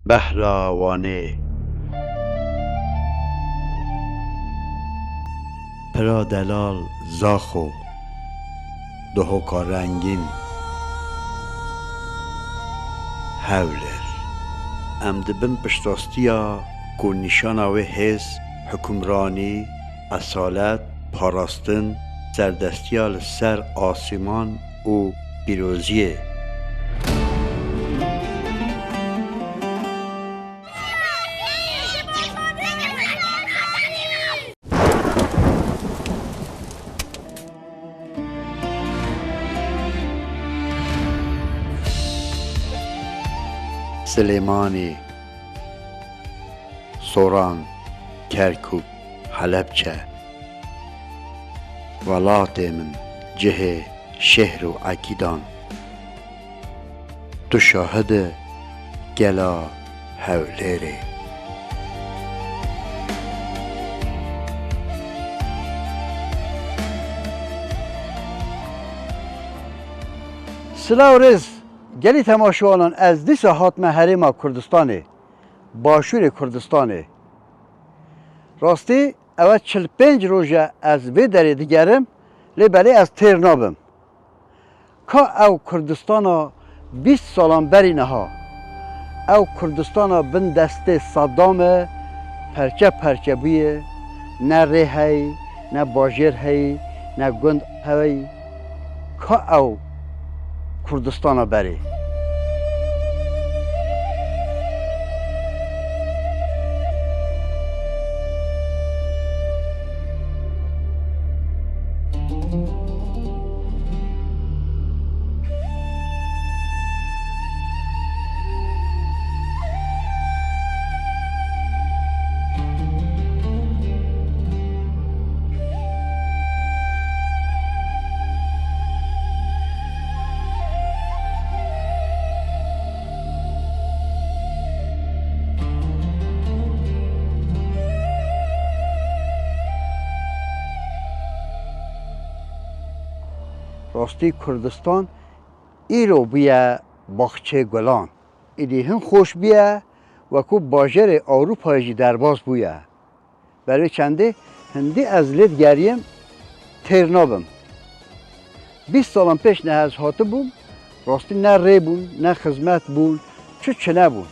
بهراوانه پرا دلال زاخو دهوکا رنگین هولر ام دبن پشتاستیا کو نشانا و حس حکمرانی اصالت پاراستن سردستیال سر آسمان و پیروزیه. سلیمانی سوران کرکوک حلبچه ولات من جه شهر و عکیدان تو شاهد گلا هولره. سلاو رز گلی تماشاوانان از دیسا هاتمه حریم کردستانه باشور کردستانه راستی اول 45 روزه از وی دری دیگرم لیبلی از تیر نابم که او کردستانا 20 سالان بری نها او کردستانا بن دست صدام پرچه پرچه بویه نه ری هی نه باجر هی نه گند هی که او کردستانا بری راستی کردستان ایرو بیه باغچه گلان ایدی هم خوش بیه و کو باجر اروپایی درباز بویه برای چنده هندی از لید گریم تیر نابم 20 سالان پیش نه از هاته بوم راستی نه ری بون نه خدمت بون چه نبون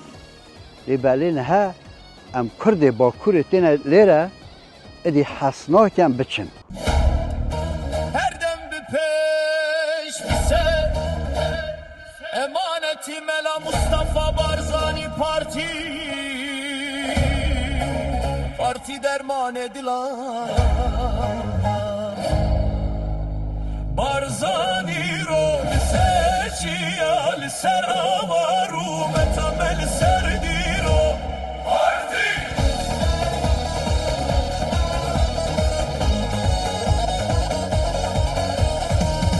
بله نه ام کرد با کور تین لیره ایدی حسناکم بچن امانتی ملا مصطفى بارزانی پارتی درمان دلان بارزانی رو بسیال سر آوارو متمل سردی رو پارتی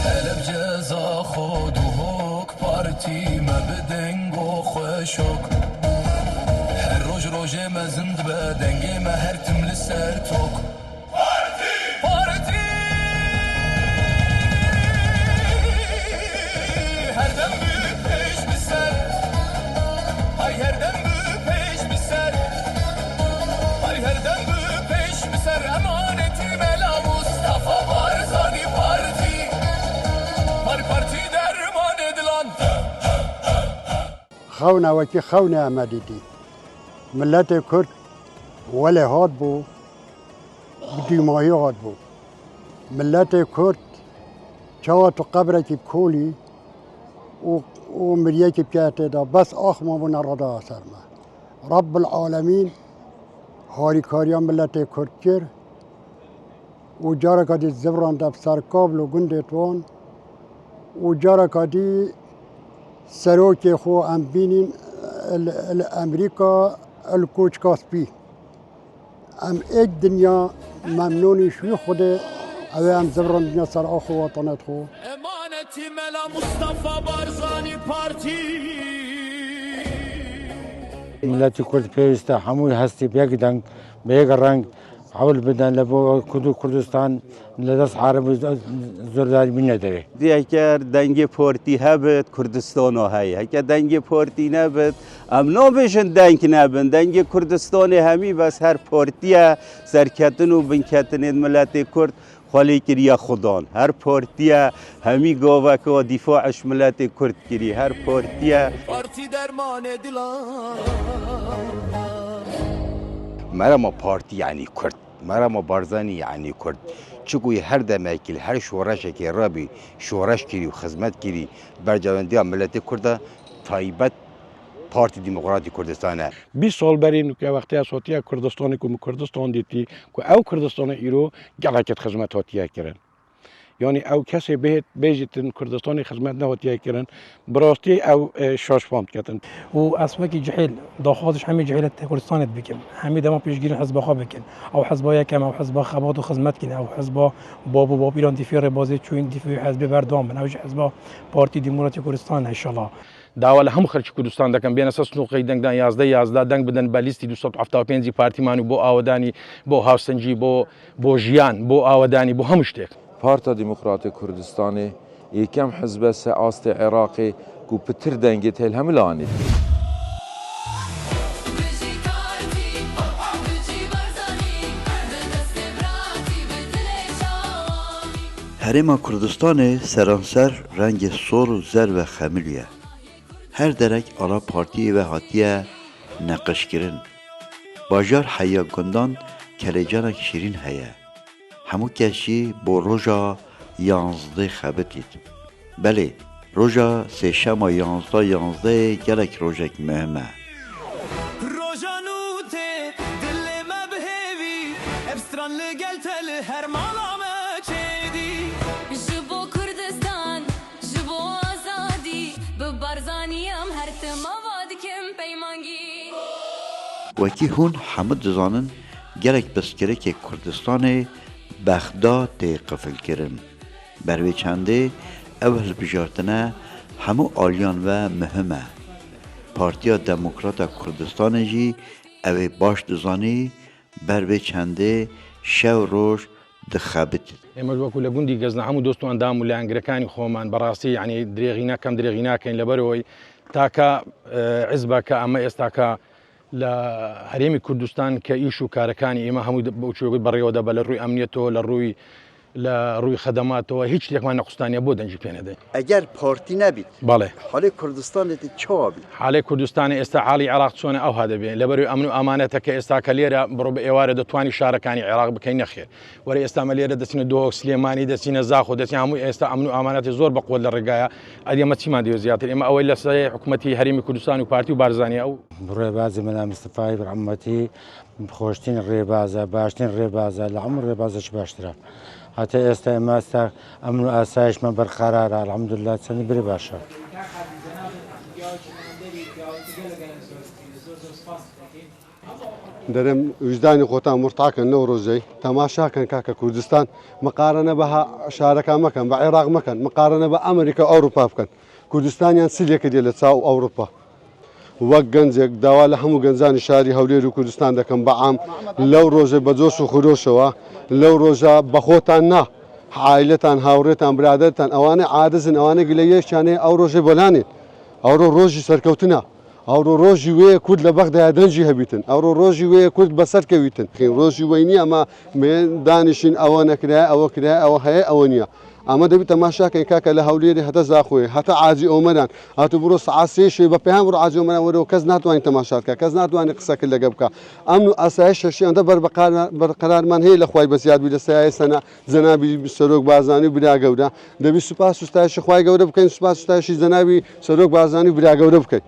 طلب جزا خود پارتی مبدنگ و خوشک هر روز مزند بدنگ مهر تمل سر توک پارتی هر دم بو پیش بسر های هر دم بو پیش بسر های هر دم بو پیش بسر امانتی ملا مصطفى بارزانی پارتی پارتی خونه وکی خونه آمدیدی ملت کرد ولی هاد بو دیمایی هاد بو ملت کرد چاوا تو قبره کی کولی و مریه کی پیاته دا بس آخ ما بو نرادا اثر ما رب العالمین هاری کاریا ملت کرد کر و جارا کدی زبران دب سر کابل و گنده توان و جارا کدی سروک خو ام بینین امریکا الکوچ کاسپی ام ایک دنیا ممنونی شوی خوده اوه ام زبران دنیا سر آخو وطنت خو امانتی ملا مصطفى بارزانی پارتی ملت کرد پیوسته هموی هستی به یک دنگ به یک رنگ حول بدن لبو کردستان لدست عرب زرداری بی نداره. اگر دنگ پارتی هبت کردستان های اگر دنگ پارتی نبت امنا بشن دنگ نبن دنگ کردستان همی بس هر پارتی سرکتن و بنکتن ملت کرد خالی کری خدان هر پارتی همی گاوه که دفاعش ملت کرد کری هر پارتی پارتی درمان دلان مرا ما پارتی یعنی کرد مرا ما بارزانی یعنی کرد چگوی هر دمکیل هر شورش که رابی شورش کری و خدمت کری بر جواندی ملت کرد تایبت پارتی دموکراتی کردستانه 20 سال برین که وقتی اساتی کردستان کو کردستان دیتی که او کردستان ایرو گلکت خدمت هاتیه کردن یعنی او کسی بهت بیجتن کردستان خدمت نهاتیه کردن براستی او شاش فهمت کردن و اسواق جحیل داخلش همه جحیل کردستان بکن همه دما پیشگیری حزب خواب بکن او حزب یکم او حزب خبات و خدمت کن او حزب باب ایران دیفیر بازی چون دیفیر حزب بردام بن او حزب پارتی دموکراتی کردستان ان شاء الله داول هم خرج کردستان دکن بیان اساس نوقی دنگ دان 11 دنگ بدن بالیستی 275 پارتی مانو بو آودانی بو هاوسنجی بو جیان بو آودانی بو همشتک پارتا دموکراتی کردستان یکم حزب سیاست عراقی کو پتر دنگت هل هملانی هرما کردستان سرانسر رنگ سور و زر و خمیلیه هر درک آلا پارتی و هاتیه نقش کرن باجار حیا گندان کلیجانک شیرین هیه همو کشی با روژا 11 خبتید بله روژا سه شما 11 گلک روژک مهمه روژانوته دل مبهوی ابستران لگل تل هر مالامه چیدی جبو کردستان جبو آزادی ببرزانیم هر تمواد کم پیمانگی وکی هون حمد دزانن گلک بسکره که کردستان بغداد قفل کرن بروی چنده اول بجارتنه همو آلیان و مهمه پارتیا دموکرات کردستان جی اوی باش دزانی بروی چنده شو روش دخابت اما وەکو لە گوندی گەزنە هەموو دۆستوان دام و لە ئەنگرەکانی خۆمان بەڕاستی یعنی درێغی ناکەین لەبەرەوەی تاکە عزبەکە ئەمە ئێستاکە لە هەرێمی کوردستان کە ئیش و کارەکانی ئێمە هەموو بەوچۆی بەڕێوە دەبە لە ڕووی ئەمنیەتەوە لە ڕووی خەدەماتەوە هیچ شتێکمان نەقوستانیە بۆ دەنجی پێ نەدەین اگر پارتی نبید بەڵێ حال کردستان چا بید حاڵی کوردستانی ئێستا حاڵی عێراق چۆنە ئەو هادەبێت لەبەروی ئەمن و ئامانەتەکە ئێستا کە لێرە بڕۆ بە ئێوارە دەتوانی شارەکانی عێراق بکەین نەخێر وەرە ئێستامە لێرە دەچینە دۆ سلێمانی دەچینە زاخۆ دەچین هەموو ئێستا ئەمن و ئامانەتی زۆر بەقوت لە ڕێگایە ئەدێمە چیمان دەوێت زیاتر ئێمە ئەوەی لە سەر حکوومەتی هەرێمی کوردستان و پارتی و بارزانانی ئەو ڕێبازی مەلا مستەفای بڕەحمەتی خۆشترین ڕێبازە باشترین ڕێبازە لە هەموو ڕێبازەش باشترە حتى ئێستا ئەمن و ئاسایشمان بەرقەرارە الحەمدوللا چەندی بری باشە دەرێم وجدانی خۆتان مرتاکەن لەو ڕۆژەی تەماشاکەن کاکە کوردستان مقارنە بە شارەکان مەکەن بە عێراق مەکەن مقارنە بە ئەمریکا ئەوروپا بکەن کوردستانیان سلێکە دێ لە چاو ئەوروپا وەک گەنجێک داوا لە هەموو گەنجانی شاری هەولێر و کوردستان دەکەم بەعام لەو ڕۆژە بە جۆش و خۆشەوە لەو ڕۆژە بەخۆتان نا عائلەتان هاوڕێتان برادەرتان ئەوانە عادزن ئەوانە گلەیەکیانێ ئەو ڕۆژێ بەلانێن ئەوڕۆ ڕۆژی سەرکەوتنە ئەوڕۆ ڕۆژی وەیە کورد لە بەغدایە دەنجی هەبیتن ئەوڕۆ ڕۆژی وەیە کورد بەسەر کەویتن ڕۆژی وەی نییە ئەمە دانیشین ئەوە نەکرای ئەوە کرای ئەوە هەیە ئەوە نییە ئەمە دەبێت تەماشاکەین کاکە لە هەولێری هەتە زاخۆی هەتە عاجی ئەومەدان هاتو بڕۆ سەعات سێ بە پێیان بڕۆ عاجی ئەومەدان وەرەوە کەس ناتوانین تەماشاکە کەس ناتوانێت قسەکرد لەگە بکە ئەمن و ئاسایش شەشی ئەندە بەرقەرارمان هەیە لە خوای بەزیادبی لە سایە سەنە جەنابی سەرۆک بارزانی و برا گەورە دەبی سوپاس و ستایشی خوای گەورە بکەین سوپاس و ستایشی جەنابی سەرۆک بارزانی و برا گەورە بکەین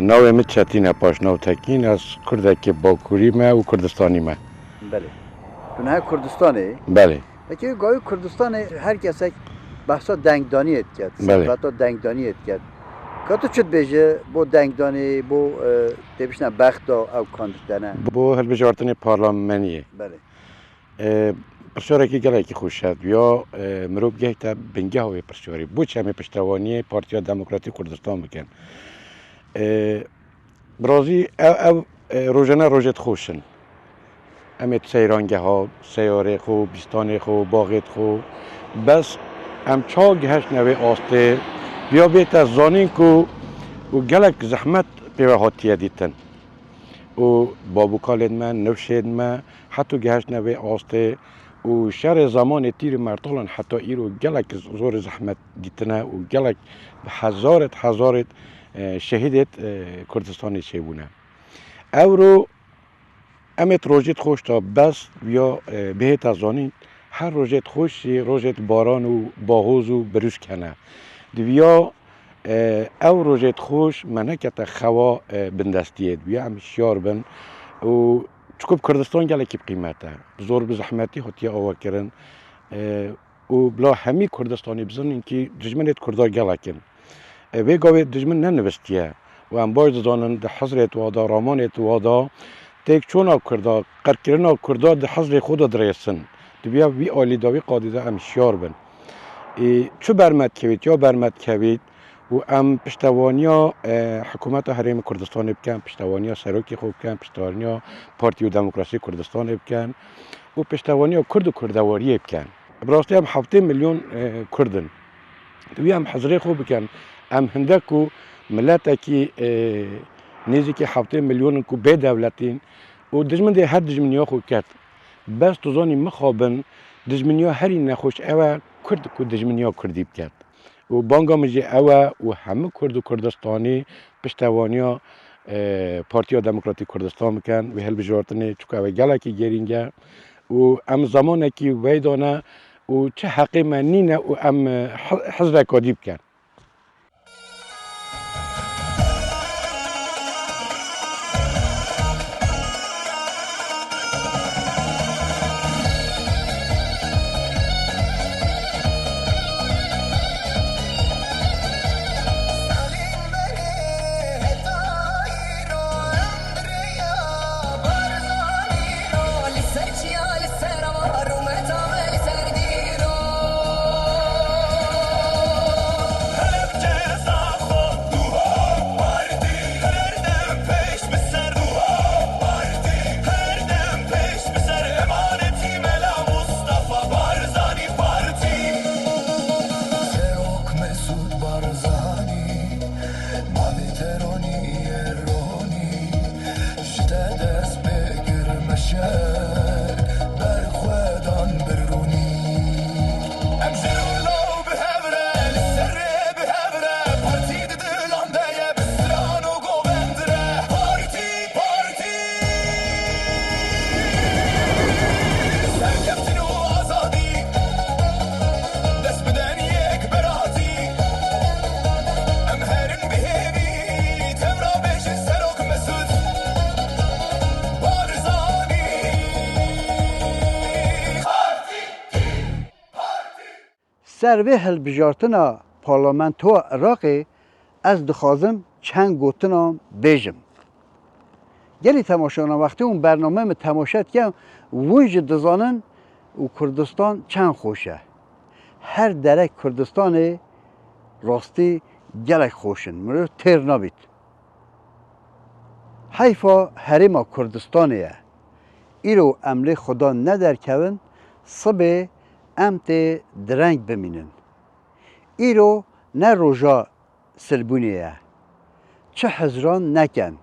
ناوی من چەتینە پاشناوتەکین از کوردێکی باکووریمە و کوردستانیمە بله تونها کردستانه بله اگه گاهی کردستان هر کسی بحثا دنگدانیت کرد بله. صحبتا دنگدانیت کرد کاتو چت بیجه بو دنگدانی بو تبشنا بخت او کاندیدانه بو هەلبژارتنی پارلەمانیە بله پرسیارێکی گەلێکی خۆشە یا مرۆڤ گەیتە بنگەهەوەی پرسیاری بۆچی ئەمێ پشتەوانیە پارتیا دموکراتی کوردستان بکەن برازی ئەو ڕۆژانە ڕۆژێت خۆشن ئەمێت سەیرانگەها سەیارێ خۆ بیستانێ خۆ باغێت خۆ بەس ئەم چاو گەهشتنەوەی ئاستێ بیا بێتە زانین و گەلک زەحمەت پێوە هاتیە دیتن و بابووکالێنمە نەوشێنمە حتو گەهشتنەوەی ئاستێ و شەڕێ زمانی تیر مەرتاڵن حتا ئیر و گەلک زۆر زەحمەت دیتنە و گەلک هەزارێت شەهیدێت کوردستانی چێبوونە ئەوڕۆ ئەمێت ڕۆژێت خۆش تا بەس یا بهێتە زانین هەر ڕۆژێت خۆشی ڕۆژێت باران و باهۆز و بروشکەنە دویا ئەو ڕۆژێت خۆش منەکەتە خەوا بندەستیێت بیا ئەم شیار بن و چکۆ کوردستان گەلێکی قیمەتە زۆر بزەحمەتی هاتیە ئەوەکردن و بلا هەمی کوردستانی بزنین کی دژمنێت کووردا گەڵەکن وێ گاوێت دژمن نەنوستیە و ئەم باش دەزانن دە حەزرێت وادا ڕامانێت وادا تێک چۆنا کووردا قەرکردنا کووردا دە حەزرێ خۆدا درێسن دویا وی ئالیداوی قادیدا ئەم شیار بن چو بەرمەدکەوێت یا بەرمەدکەوێت و ئەم پشتەوانیا حکوومەتە هەرێمی کوردستانی بکەن پشتەوانیا سەرۆکی خۆ بکەن پشتەوانیا پارتی و دموکراسی کوردستانی بکەن و پشتەوانیا کورد و کوردەواریە بکەن بڕاستی ئەم 7 ملیۆن کوردن دوی ئەم حەزرێ خۆ بکەن ئەم هەندێک و ملەتێکی نێزێکی 7 ملیۆن و بێدەولەتین و دژمن دێ هەر دژمنیا خۆ کرد بەس توزانی مخابن دژمنیا هەری نەخۆش ئەوە کورد و دژمنیا کوردی بکرد و بانگا مجی ئەوە و هەموو کورد و کوردستانی پشتەوانیا پارتیا دموکراتی کوردستان بکەن و هەلبژارتنی چونکە ئەوە گەلێکی گەرینگە و ئەم زمانێکی وەیدانە و چه حەقی مەنینە و ئەم حەزرێکادی بکەن سروی هەلبژارتنا پارلەمانتۆ عێراقê ez dixwazim çend gotinan bêjim. Gelî temaşana wextê û bername min temaşa dikem wî jî dizanin û Kurdistan çend xweş e. Her derek Kurdistanê rastî gelek xweş in, mirov têr nabît. Heyfa herêma Kurdistanê ye. Îro em lê xuda nederkevin, sibê em tê direng bimînin. Îro ne roja silbûnê ye. Çi hizran nekin.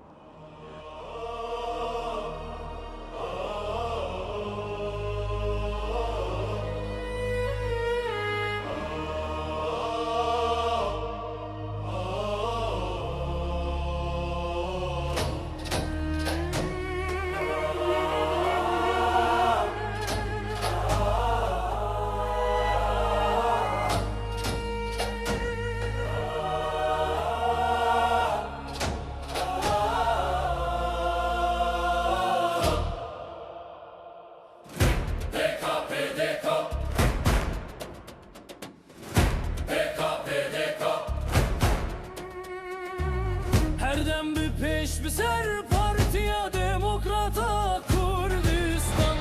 پیش بسر پارتی دموکراتا کردستان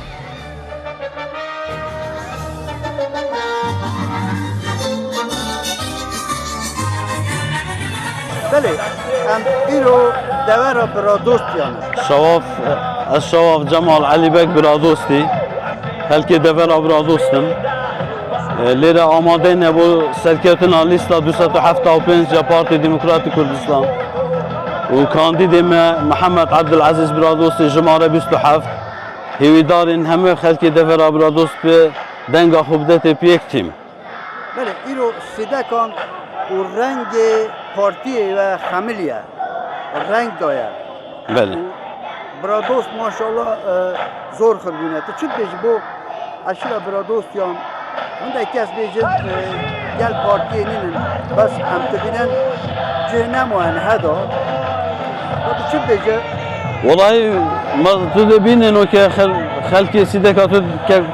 بله ام ایرو دور برا دوست یانه الشواف جمال علي بك برادوستي هلكي دفر برادوستم ليرة آمادين بو سركتنا ليستا 275 جا بارتي ديمقراطي كردستان وكانديدي محمد عبد العزيز برادوستي جمارة 27 هيوي دارين همه خلكي دفر برادوست به دنگا خوبدت بيك تيم بله ایرو سیده کن و رنگ پارتی و خمیلیه رنگ داید بله برادوست ماشاءالله زور خربونه تو چی بیش بو اشلا برادوست یان اون کس بیش گل پارتی نینن بس هم تبینن جهنم و هدا تو چی بیش والله ما تدبين انه خلكي سيدك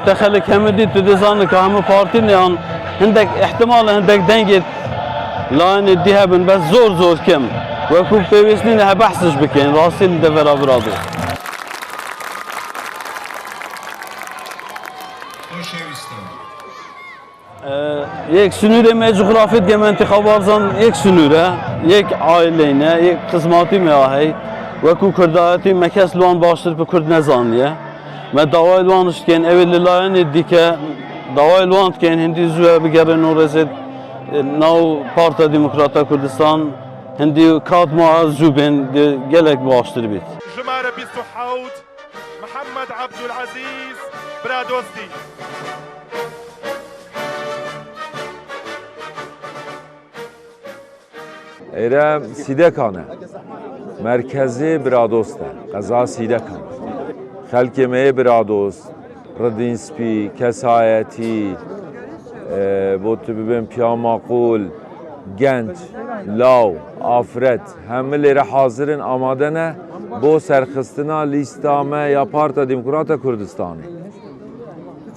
تخلك همدي تدزان كهم بارتي يعني عندك احتمال عندك دنجت لان الذهب بس زور كم وكوب بيسنين بحثش بكين راسي دفر برادو یک سنوره می جغرافیت که انتخابات زن یک سنوره یک عائلینه یک قسمتی میاهی و کو کردایتی مکس لوان باشتر به کرد نزانیه ما دعوای لوانش کن اولی لاین دیگه دعوای لوان کن هندی زوه بگره نورزد نو پارتا دموکراتا کردستان هندی کات ما زوبن گلک باشتر بیت جمارة 27 محمد عبد العزيز برادوستي ایرم سیدکانه مرکزی برادوسته قضا سیدکان خلک می برادوست ردینسپی کسایتی بوت ببین پیا معقول گنج لاو آفرت همه لیره حاضرین آماده نه بو سرخستنا لیستامه یا پارتا دموکراتا کردستانی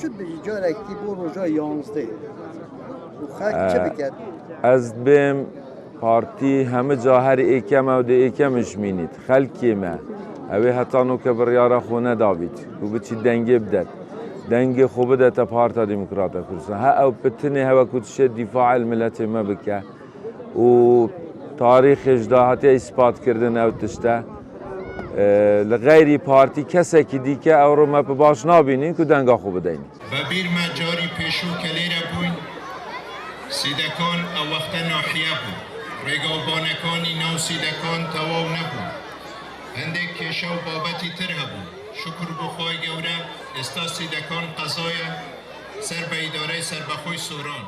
چی بیش جارکی بو روزا یانزده و خاک چه بکرد از بیم پارتی همه جا هر ایکم او ده ایکمش مینید خلکی ما اوی حتی نو که بریارا خونه داوید و بچی دنگی بدد دنگی خوب ده تا پارتا دموکراتا کردستان ها او بتنی هوا کدش دفاع الملت ما بکه و تاریخش دا حتی اثبات کردن او تشته لغیری پارتی کسی که دیگه او رو ما باش نابینین که دنگا خوب دینید و بیر ما جاری پیشو کلیره بوین سیدکان او وقت ناحیه بود ریگابانکانی نو سیدکان تواو نبود هندک کشو بابتی تر هبود شکر بخواه گوره استا سیدکان قضایه سر به اداره سر بخوی سوران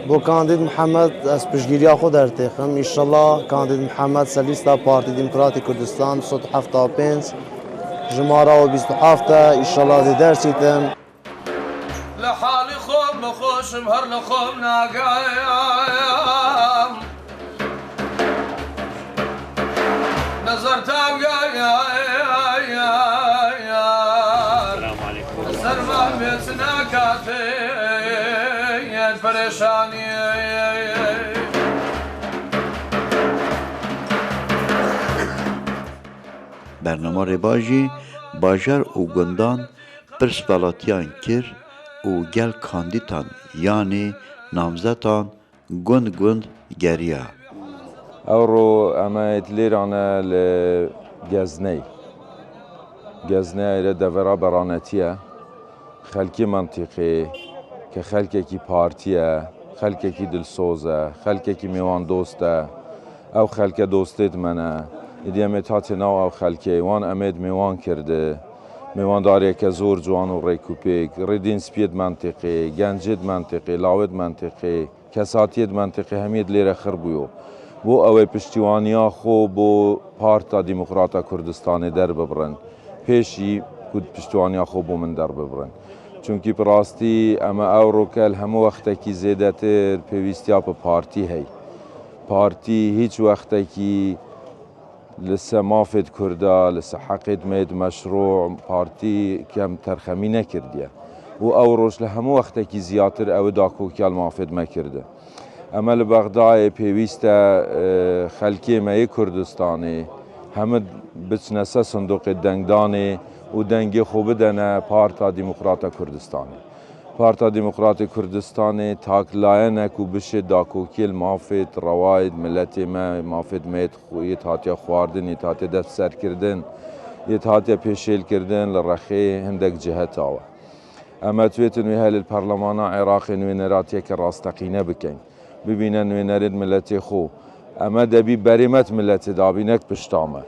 بو کاندید محمد از پشگیری خود ارتخم انشالله کاندید محمد سلیستا پارتی دموکراتی کردستان 275 جماره و 27 انشالله دی درسیتم لحالي خوم خوشم هر لخوم ناقايم نظرتم السلام عليكم سرما بيتنا كافي پریشانی برنامه رباجی باجر و گندان پرسپالاتیان کر و گل کاندیتان یعنی نامزدان گند گریا اورو اما اتلیرانه لگزنی ایره دورا برانتیه خلکی منطقی که خلکی کی پارتیه خلکی کی دلسوزه خلکی کی میوان دوسته او خلک دوستید منه ایدی امتات نو او خلکی وان امید میوان کرده میوان داری که زور جوان و ریکوپیک ریدین سپید منطقی گنجید منطقی لاود منطقی کساتید منطقی همید لیر خربویو بو اوی پشتیوانیا خو بو پارتا دموکراتا کردستان در ببرن پیشی کد پشتیوانیا خو بو من در ببرن چونکی براستی اما او رو که همه وقتی که زیده تر پیوستی ها پارتی هی پارتی هیچ وقتی که لسه مافد کرده لسه حقید مید مشروع پارتی کم ترخمی نکردیه و او روش لهمه وقتی که زیادتر او داکو کل مافد مکرده اما لبغدای پیوسته خلکی مای کردستانی همه بچنسه صندوق دنگدانه و دنگ خو بدنه پارتا دموکراتا کردستانی پارتا دموکرات کردستان تاک لاینک و بشه داکوکیل مافت رواید ملت ما مافت میت خویت هاتیا خواردن یت هاتیا دست سر کردن یت هاتیا پیشیل کردن لرخی هندک جهت آوا اما تویتن وی هل البرلمان عراق نوینراتیه که راستقینه بکن ببینن نوینرد ملت خو اما دبی بریمت ملت دابینک پشتامه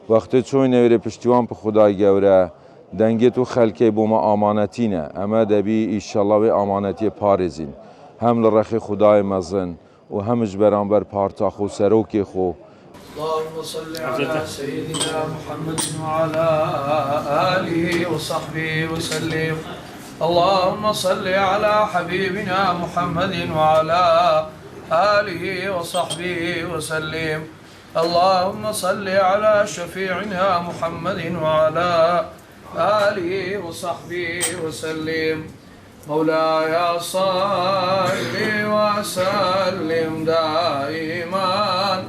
وقتی چون نویر پشتیوان به خدای گوره دنگی تو خلکی بوما آمانتینه اما دبی ایشالله و آمانتی پارزین هم لرخی خدای مزن و همش برانبر پارتا خو سروکی خو اللهم صل على سيدنا محمد وعلى آله وصحبه وسلم اللهم صل على حبيبنا محمد وعلى آله وصحبه وسلم اللهم صل على شفيعنا محمد وعلى آله وصحبه وسلم مولاي صل وسلم دائما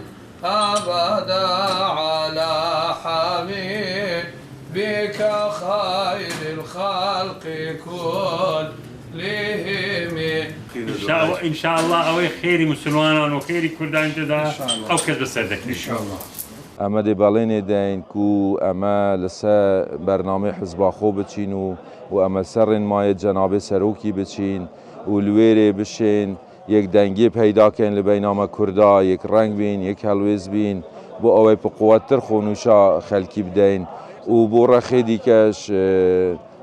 أبدا على حبيبك خير الخلق كلهم ان شاء الله اوي خيري مسلمان وخيري كردان جدا او كذب صدق ان شاء الله اما دی بالین دین کو اما لسه برنامه حزب خو بچین و اما سرن مای جناب سروکی بچین و لویره بشین یک دنگی پیدا کن لبینام کردا یک رنگ بین یک هلویز بین بو اوی په قوتر خونوشا خلکی بدین و بو رخی دیکش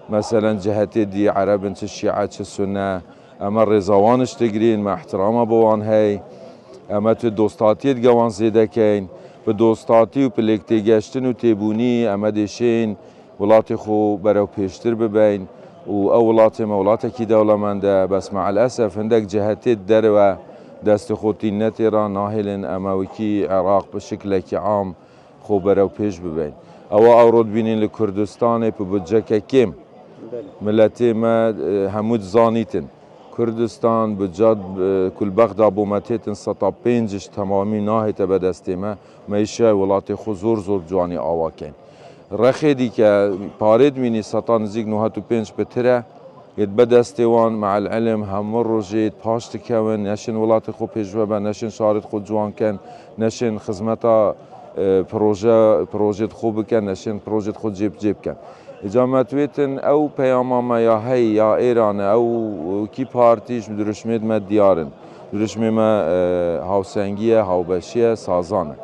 مثلا جهت دی عرب چه شیعه چه سنه اما رضوانش تگرین ما احترام بوان هی اما تو دوستاتیت گوان زیده کن به دوستاتی و پلکتی گشتن و تیبونی اما دیشین ولات خو برو پیشتر ببین و اولات مولات کی دولمنده بس مع الاسف هندک جهتی در و دست خودتینت را ناهلن اما وکی عراق به شکل که عام خو برو پیش ببین او اورود بینین لکردستان پا بجکه کم ملتی ما همود زانیتن کردستان بجد کل بغدا بومتیتن ستا پینجش تمامی ناهیت به دستی ما میشه ولات خو زور جوانی آوا کن رخی دی که پارید مینی ستا نزیگ 95 بتره ید به دستی وان مع العلم همه روژید پاشت کون نشن ولات خو پیشوه به نشن شارد خود جوان کن نشن خدمتا پروژه خوب بکن نشن پروژه خود جیب کن اجامتویتن او پیاما ما یا هی یا ایران او کی پارتیش درشمید ما دیارن درشمید ما هاوسنگیه هاوبشیه سازانه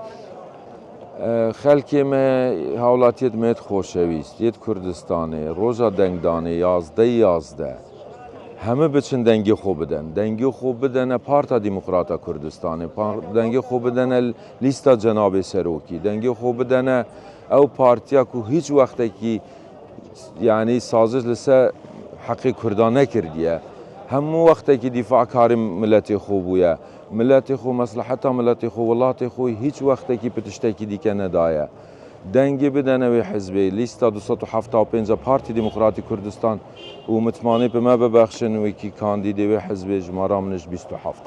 خلکی ما حالاتیت میت خوشویست یت کردستانه روزا دنگدانه 11 همه بچن دنگی خوب بدن پارتا دموکراتا کردستانه دنگی خوب بدن لیستا جناب سروکی دنگی خوب بدن او پارتیا کو هیچ وقت کی یعنی سازش لسه حقی کردان نکردیه همو وقتی که دفاع کاری ملت خو بویه ملت خو مصلحتا ملت خو ولات خو هیچ وقتی که پتشتکی دیگه ندایه دنگی بدن و حزبی لیستا 275 پارتی دموکراتی کردستان و متمانی به ما ببخشن و کی کاندیدی و حزب جمارا منش 27